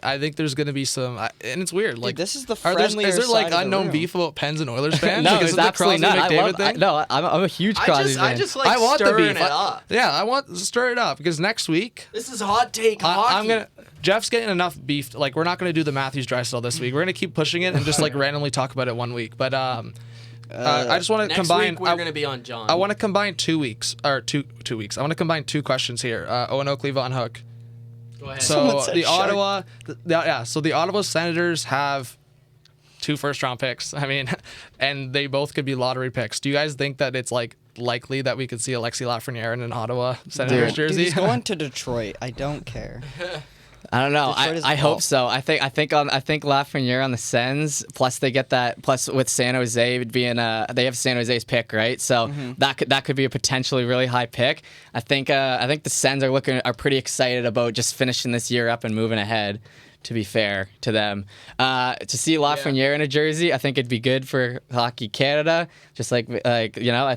I think there's going to be some, and it's weird. Like, this is the is there friendlier like side of the unknown room. beef about Pens and Oilers fans? No, because it's of the absolutely Crosby not. McDavid thing? I'm a huge Crosby fan. I just like I want the stirring beef. it up. Yeah, I want to stir it up because next week This is hot take hockey. I'm gonna. Jeff's getting enough beef. Like, we're not gonna do the Matthews Draisaitl this week. We're gonna keep pushing it and just like randomly talk about it one week. But I just want to Next combine. week we're gonna be on John. I want to combine 2 weeks or two weeks. I want to combine two questions here. Owen Oakley, Von Hook. Go ahead. So Someone said the shark. So the Ottawa Senators have 2 first-round picks. I mean, and they both could be lottery picks. Do you guys think that it's like likely that we could see Alexi Lafreniere in an Ottawa Senators Dude, jersey? he's going to Detroit. I don't care. I don't know. Detroit is I hope awful. so. I think Lafreniere on the Sens. Plus they get that. Plus with San Jose being they have San Jose's pick, right? So that could be a potentially really high pick. I think the Sens are pretty excited about just finishing this year up and moving ahead. To be fair to them, to see Lafreniere in a jersey, I think it'd be good for Hockey Canada. Just I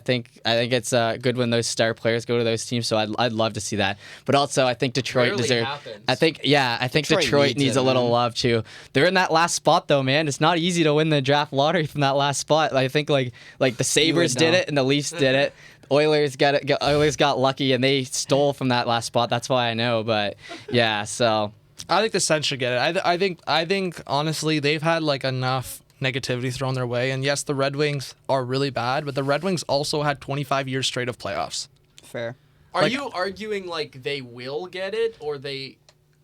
think it's good when those star players go to those teams. So I'd love to see that. But also, I think Detroit Rarely deserves. happens. I think Detroit needs it, a little man. love too. They're in that last spot though, man. It's not easy to win the draft lottery from that last spot. I think like the Sabres did know. it and the Leafs did it. Oilers got lucky and they stole from that last spot. That's why I know. But yeah, so. I think the Sens should get it. I think honestly they've had like enough negativity thrown their way, and yes, the Red Wings are really bad, but the Red Wings also had 25 years straight of playoffs. Fair. Are you arguing like they will get it or they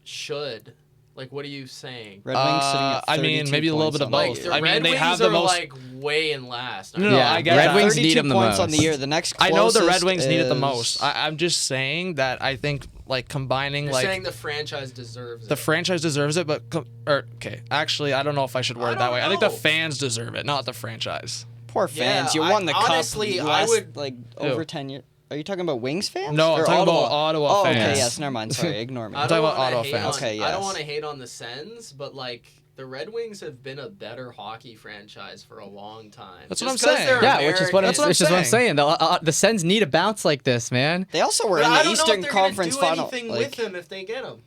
should? Like, what are you saying? Red Wings sitting at 32 I mean, maybe a little bit of points both. on the The I Red mean, they Wings have the are most. like way in last. No, Yeah, I get Red that. Wings 32 need them the points on most. the year. The next I know the Red closest Wings need it the is- most. I'm just saying that I think like combining You're like saying the franchise deserves the it. franchise deserves it, but okay, actually, I don't know if I should word it that way. I think the know. fans deserve it, not the franchise. Poor fans. Yeah, You won the honestly, cup I last, would- like over 10 years. Are you talking about Wings fans? No, I'm Or talking about Ottawa? Ottawa Oh, fans. okay, yes, never mind. Sorry, ignore me. I I'm don't talking about wanna Ottawa hate fans. on- Okay, I don't yes. want to hate on the Sens, but like the Red Wings have been a better hockey franchise for a long time. That's what I'm Just 'cause saying. they're Yeah, which is what That's what I'm I'm saying. The Sens need a bounce like this, man. They also were But in I the don't Eastern know if they're Conference gonna do final. anything Like, with him if they get him.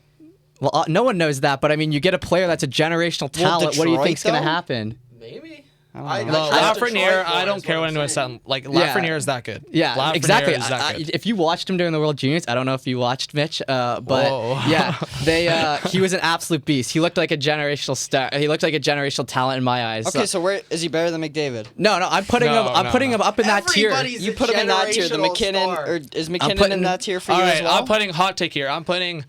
Well, no one knows that, but I mean, you get a player that's a generational talent. What do you Detroit, think's going to though? happen? Maybe. I don't know. No, I trust Lafreniere, Detroit I more, don't is care what what I'm anyone saying. said. Like Yeah. Lafreniere is that good. Yeah, Lafreniere exactly. Is that good. If you watched him during the World Juniors, I don't know if you watched Mitch, but Whoa. yeah, he was an absolute beast. He looked like a generational star. He looked like a generational talent in my eyes. Okay, so where is he better than McDavid? No, I'm putting No, him. I'm no, putting no. him up in that tier. Everybody's You a put him in that tier. The generational McKinnon, star. or is McKinnon putting- in that tier for All you right, as well? I'm putting hot take here. I'm putting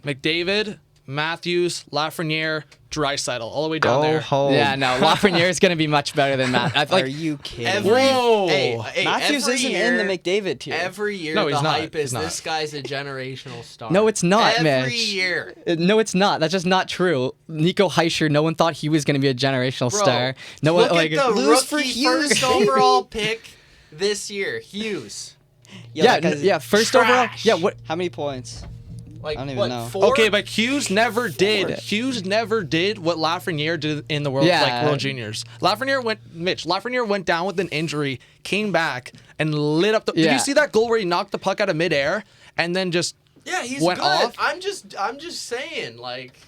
McDavid, Matthews, Lafreniere, Draisaitl, all the way down there. home. Yeah, no, Lafreniere is going to be much better than Matt. I Are like. you kidding? Every, Whoa. hey, Matthews every isn't year, in the McDavid tier. Every year, No, the he's not. hype He's is not. this guy's a generational star. No, it's not, every Mitch. year. No, it's not. That's just not true. Nico Heischer, no one thought he was going to be a generational Bro, star. No look one at the lose for rookie Hughes, first baby. overall pick this year, Hughes. Yeah, that guy's first trash. overall. Yeah, what? How many points? Like I don't even what? know. 4? Okay, but Hughes never did. Four. Hughes never did what Lafreniere did in the World Juniors. Lafreniere went down with an injury, came back and lit up the. Did Yeah. you see that goal where he knocked the puck out of midair and then just Yeah, he's went good. off? I'm just saying, like,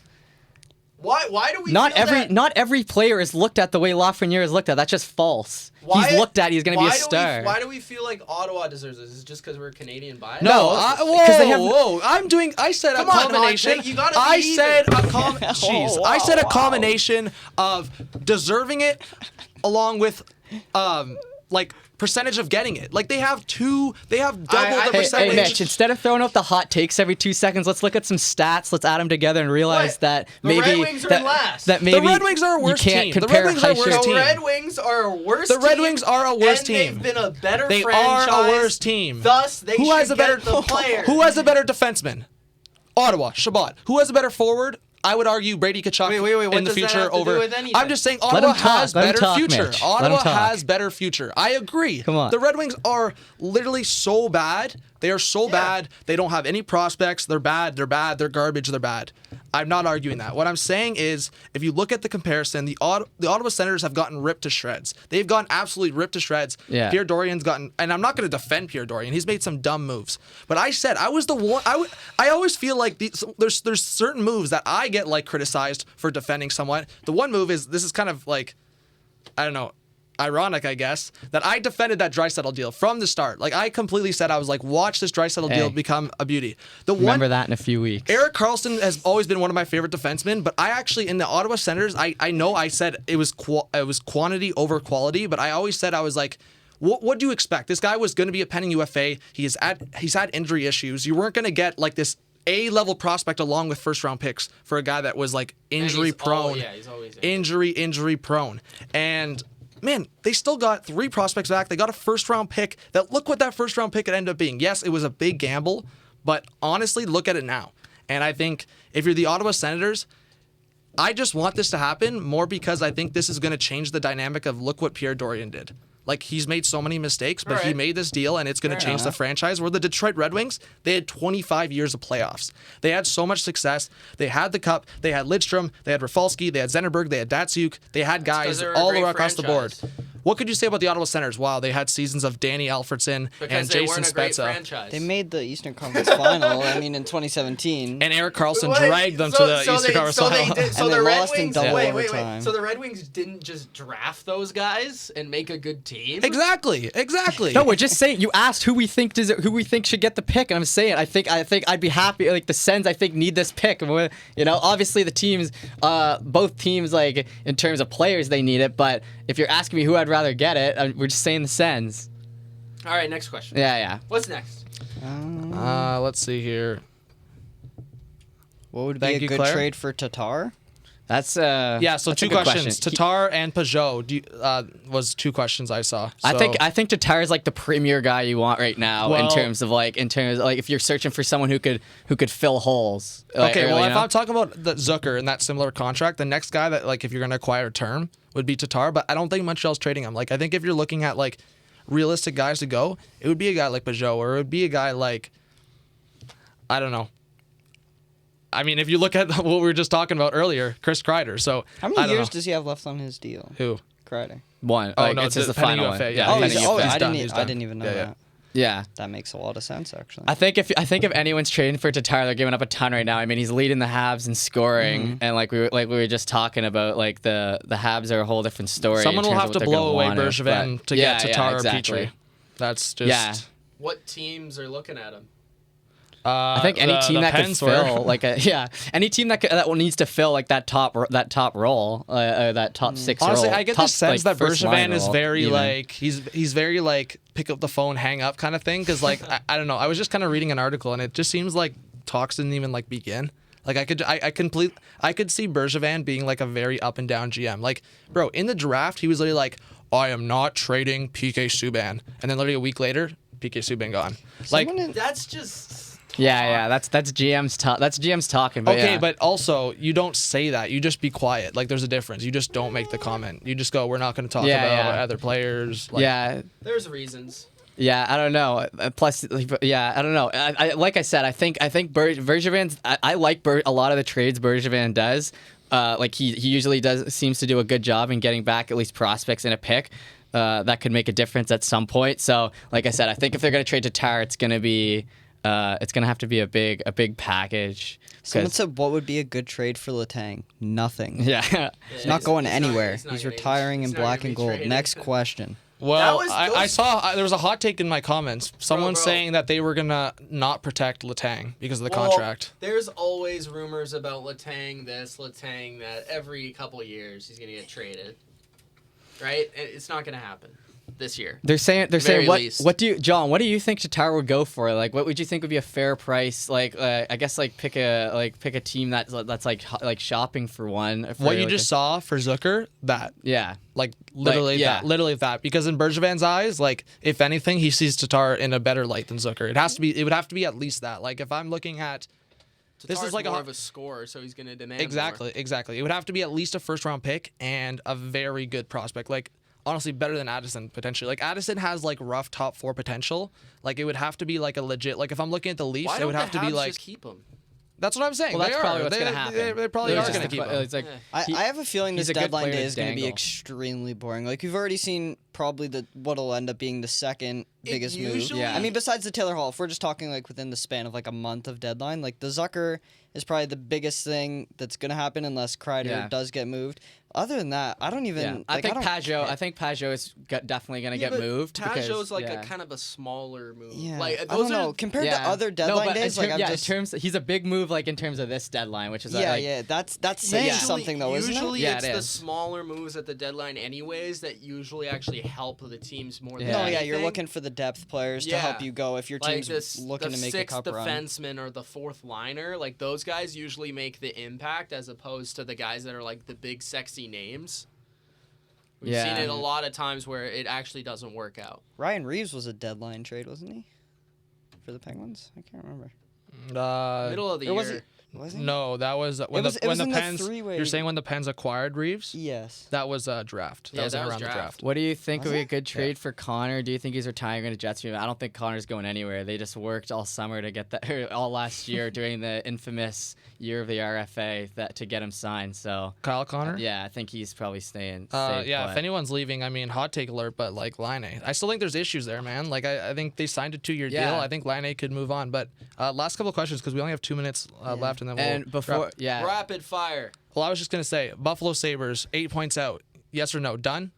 why do we? Not feel every that, not every player is looked at the way Lafreniere is looked at. That's just false. why- He's looked at. He's going to be a why do star. why do we feel like Ottawa deserves this? Is it just because we're Canadian bias? No, whoa, because they have- whoa! I said Come a on, combination. Monte, you gotta I be said even. Jeez, Oh, I said a wow. combination of deserving it, along with, like percentage of getting it. Like they have double the Hey, percentage. Mitch, instead of throwing out the hot takes every 2 seconds, let's look at some stats. Let's add them together and realize What? that The maybe Red Wings are that, in last. that maybe The Red Wings are a worse you can't team. The compare Red Wings are a Heischer- worse The team. Red Wings are a worse The team. Red Wings are a worse and team. They've been a better They franchise. are a worse team. Thus, they Who should has a get better the player. Who has a better defenseman? Ottawa, Shabbat. Who has a better forward? I would argue Brady Tkachuk Wait, what in the does that future have to do over. with anything? I'm just saying Let Ottawa him talk. has Let him better talk, future. Mitch. Let him Ottawa talk. has better future. I agree. Come on. The Red Wings are literally so bad. They are so bad. They don't have any prospects. They're bad. They're bad. They're garbage. They're bad. I'm not arguing that. What I'm saying is, if you look at the comparison, the Ottawa Senators have gotten ripped to shreds. They've gotten absolutely ripped to shreds. Yeah. Pierre Dorian's gotten, and I'm not going to defend Pierre Dorian. He's made some dumb moves. But I said I was the one. I always feel like there's certain moves that I get like criticized for defending somewhat. The one move is, this is kind of like, I don't know, ironic, I guess, that I defended that Draisaitl deal from the start. Like, I completely said, I was like, watch this Draisaitl deal become a beauty. Remember that in a few weeks. Erik Karlsson has always been one of my favorite defensemen, but I actually, in the Ottawa Senators, I know I said it was quantity over quality, but I always said, I was like, what do you expect? This guy was going to be a pending UFA. He's had injury issues. You weren't going to get like this A-level prospect along with first-round picks for a guy that was like injury prone. He's always injured. Injury prone. And man, they still got 3 prospects back. They got a first-round pick. Look what that first-round pick could end up being. Yes, it was a big gamble, but honestly, look at it now. And I think if you're the Ottawa Senators, I just want this to happen more because I think this is going to change the dynamic of look what Pierre Dorian did. Like, he's made so many mistakes, but he Alright. made this deal, and it's going to change the enough. franchise. Where the Detroit Red Wings, they had 25 years of playoffs. They had so much success. They had the cup. They had Lidstrom. They had Rafalski. They had Zennerberg. They had Datsuk. They had 'cause guys they're a all great across the board. franchise. what could you say about the Ottawa Senators? Wow, they had seasons of Danny Alfredson Because and they Jason weren't a great Spezza. franchise. They made the Eastern Conference Final. I mean, in 2017. And Eric Carlson Wait, dragged them to the Eastern Conference so Final. So And the they Red lost in Wings. double Wait. overtime. So the Red Wings didn't just draft those guys and make a good team. Exactly. No, we're just saying. You asked who we think should get the pick, and I'm saying I think I'd be happy. Like the Sens, I think need this pick. Obviously the teams, both teams, like in terms of players, they need it. But if you're asking me who I'd rather get it, we're just saying the Sens. All right, next question. Yeah. What's next? Let's see here. What would Thank be a you, good Claire. trade for Tatar? So that's a two good questions. question. Tatar and Peugeot was two questions I saw. I So- think Tatar is like the premier guy you want right now in terms of if you're searching for someone who could fill holes. Okay, well, if I'm talking about the Zucker and that similar contract, the next guy that, like, if you're going to acquire a term would be Tatar, but I don't think Montreal's trading him. Like, I think if you're looking at, like, realistic guys to go, it would be a guy like Peugeot, or it would be a guy like, I don't know. I mean, if you look at what we were just talking about earlier, Chris Kreider. So, How I many don't years know. does he have left on his deal? Who? Kreider. one. Oh, Like, no, it's just the Penny final UFA, one. yeah. Oh, Penny he's, UFA. I done, didn't. he's I done. didn't even know Yeah. that. Yeah. That makes a lot of sense, actually. I think if anyone's trading for Tatar, they're giving up a ton right now. I mean, he's leading the Habs in scoring, and like we were just talking about, like the Habs are a whole different story. Someone in will terms have of to what they're blow gonna away want Bergevin to get Tatar or Petrie. That's just... What teams are looking at him? I think any team that could fill any team that needs to fill like that top role, that top six Honestly, role. I get the sense that first line Bergevin is role, very even. like he's very like pick up the phone, hang up kind of thing. Because like I don't know, I was just kind of reading an article and it just seems like talks didn't even like begin. Like I could see Bergevin being like a very up and down GM. Like, bro, in the draft he was literally like, I am not trading PK Subban, and then literally a week later, PK Subban gone. Like That's just. Yeah, that's GM's talk. That's GM's talking. But okay, yeah. but also you don't say that. You just be quiet. Like there's a difference. You just don't make the comment. You just go, we're not going to talk about other players. Like, There's reasons. Yeah, I don't know. Plus, yeah, I don't know. I like I said, I think Bergevin's. I like a lot of the trades Bergevin does. Like he usually seems to do a good job in getting back at least prospects in a pick. That could make a difference at some point. So, like I said, I think if they're going to trade Tatar, it's going to have to be a big package. Someone said, what would be a good trade for Letang? Nothing. Yeah. He's not going anywhere. he's not He's gonna- retiring he's in not black gonna and be gold. traded. Next question. Well, That I was- saw there was a hot take in my comments. Someone Bro. saying that they were gonna not protect Letang because of the Well, contract. There's always rumors about Letang this, Letang that. Every couple of years he's gonna get traded. Right? It's not gonna happen this year. They're saying Very what least. what do you think Tatar would go for? Like what would you think would be a fair price? Like I guess like pick a team that's like shopping for one. What you just saw for Zucker, that yeah. like literally that because in Bergevin's eyes, like if anything, he sees Tatar in a better light than Zucker. It would have to be at least that. Like if I'm looking at Tatar's this is like more of a scorer, so he's gonna demand exactly. It would have to be at least a first round pick and a very good prospect. Like honestly, better than Addison potentially. Like Addison has like rough top 4 potential. Like it would have to be like a legit. Like if I'm looking at the Leafs, Why it don't would have to be Habs like. just keep him? That's what I'm saying. Well, that's They probably are. what's They- going to happen. They probably They're are just going to keep him. It's like I have a feeling he's this a good deadline player day to is going to be dangle. extremely boring. Like we've already seen probably what'll end up being the second biggest move. usually- Yeah. I mean, besides the Taylor Hall, if we're just talking like within the span of like a month of deadline, like the Zucker is probably the biggest thing that's going to happen unless Kreider does get moved. Other than that, I don't even. yeah. Like, I think don't Pajot. care. I think Pajot is definitely going to get but moved. Pajot's like yeah. a kind of a smaller move. Yeah, Like I those don't know. are Compared to Yeah. other deadline but days, in like term- I'm yeah, just. in terms he's a big move like in terms of this deadline, which is That's saying Yeah. something though, isn't it? Usually Yeah, it's it the is. smaller moves at the deadline anyways that usually actually help the teams more than Yeah. No, anything. you're looking for the depth players to help Yeah. you go if your like team's looking the to make a sixth cup run. defenseman or the fourth liner, like those guys usually make the impact as opposed to the guys that are like the big sexy names. We've Yeah. seen it a lot of times where it actually doesn't work out. Ryan Reeves was a deadline trade, wasn't he? For the Penguins? I can't remember. Middle of the Or was year. it? Was it? No, that was when was- the it when was the in the Pens. three-way. You're saying when the Pens acquired Reeves? Yes. That was a draft. Yeah, was that was around the draft. draft. What do you think Was would be a it? good trade for Connor? Do you think he's retiring in a Jets team? I don't think Connor's going anywhere. They just worked all summer to get that, or all last year during the infamous year of the RFA to get him signed. So Kyle Connor? yeah, I think he's probably staying. Yeah, put. if anyone's leaving, I mean, hot take alert, but like Line A. I still think there's issues there, man. Like, I think they signed a 2-year Yeah. deal. I think Line A could move on. But last couple of questions, because we only have 2 minutes left, and then we'll. And before, wrap. yeah, Rapid fire. Well, I was just going to say, Buffalo Sabres, 8 points out. Yes or no? Done?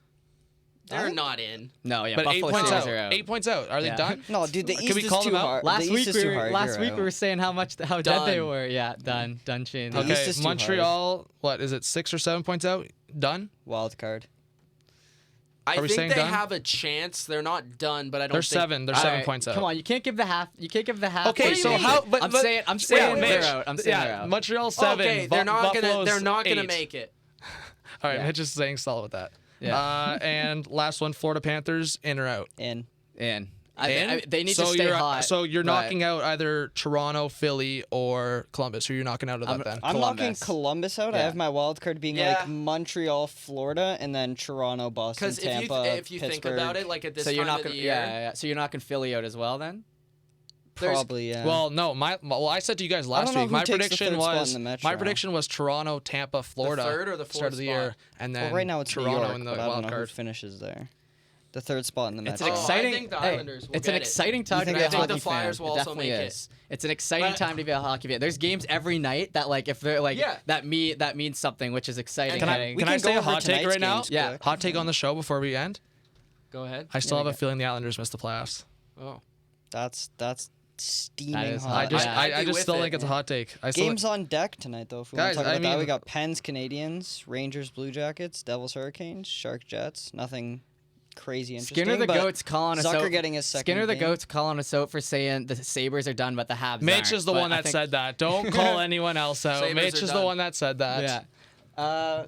They're not in. no, yeah, But Buffalo 8 points Sabres out. are out. 8 points out. Are Yeah. they done? No, dude, the Can East we is call too them out? hard. Last the week East is we too were hard. last You're week we right. were saying how dead they Done. were. Yeah, done Shane. The East Okay, is too Montreal, what is it, 6 or 7 points out? Done? Wild card. I Are we think saying they done? have a chance. They're not done, but I don't They're think 7. They're All 7 right, points out. Come on, you can't give the half. You can't give the half. Okay, What do so you how? mean? But, I'm but- saying wait, they're Mitch, out. I'm saying they're yeah, out. Montreal 7. Okay, they're not gonna. Buffalo's They're not gonna 8. make it. All right, Yeah. Mitch is saying solid with that. Yeah. And last one, Florida Panthers, in or out? In. In. In? They need so to stay you're, hot. So you're but knocking out either Toronto, Philly, or Columbus. Who you're knocking out of that then? I'm knocking Columbus. Columbus out. I Yeah. have my wild card being Yeah. like Montreal, Florida, and then Toronto, Boston, Because Tampa, if you think Pittsburgh. about it, like at this So you're time knocking. of the year, Yeah. So you're knocking Philly out as well then. there's- probably yeah. Well, no, I said to you guys last don't know week. who My takes the prediction third spot was in the Metro. my prediction was Toronto, Tampa, Florida. third or the start fourth of the year, spot? and then well, right now it's Toronto New York, in the but I don't wild know who card. finishes there. The third spot in the It's Metro. an exciting. I think the hey, Islanders will it's an get it. exciting time to think be a that's what hockey the Flyers fan. will It also definitely make it. is. It's an exciting But- time to be a hockey fan. There's games every night that like if they're like Yeah. that means something, which is exciting. Can I- getting- Can can I say go a over hot take tonight's right now? games Yeah. quick. Hot take on the show before we end. Go ahead. I still Yeah, have a go. feeling the Islanders missed the playoffs. Oh. That's steaming That is hot. I hot. just, Yeah. I I'd be just with still it. think it's a hot take. I still Games on deck tonight, though. If we Guys, want to talk about I that, we mean- got Pens, Canadians, Rangers, Blue Jackets, Devils, Hurricanes, Shark, Jets. Nothing crazy interesting. Skinner the but Goat's calling us Zucker out. getting his second Skinner the game. Goat's calling us out for saying the Sabres are done, but the Habs Mitch aren't. is the But one I that think- said that. Don't call anyone else out. Sabres Mitch are is the done. one that said that.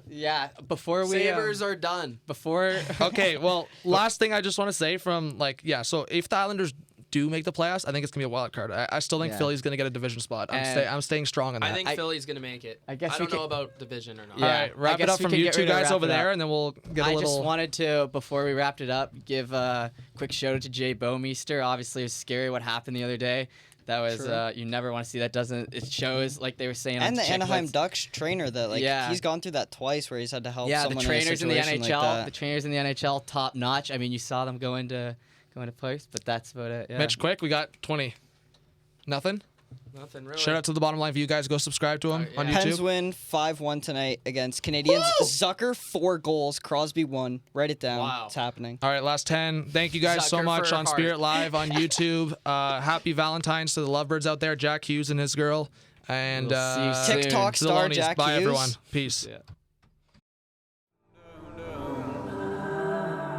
Yeah. Before we Sabres are done. before Okay, well, last thing I just want to say from so if the Islanders do make the playoffs, I think it's gonna be a wild card. I still think Yeah. Philly's gonna get a division spot. I'm staying strong on that. I think I- Philly's gonna make it. I guess I we don't know can- about division or not. All Yeah. right, I wrap it guess up we from can you get two ready to guys wrap over it up. there, and then we'll get a I little. just wanted to, before we wrapped it up, give a quick shout out to Jay Bomeister. Obviously, it was scary what happened the other day. That was you never want to see that. It shows like they were saying. And on the Anaheim Chicklets. Ducks trainer that Yeah. he's gone through that twice where he's had to help Yeah, the someone trainers in in the a situation NHL, like the that. trainers in the NHL, top notch. I mean, you saw them go into place, but that's about it. Yeah. Mitch, quick, we got 20. Nothing. Nothing really. Shout out to the Bottom Line View guys. Go subscribe to him yeah. on Pens YouTube. win 5-1 tonight against Canadians. Zucker 4 goals, Crosby 1. Write it down. Wow. It's happening. All right, last 10. Thank you guys so Zucker much for on heart. Spirit Live on YouTube. Happy Valentine's to the lovebirds out there, Jack Hughes and his girl. And We'll see you soon. TikTok to the star Lonnies. Jack Bye, Hughes. everyone. Peace. Yeah.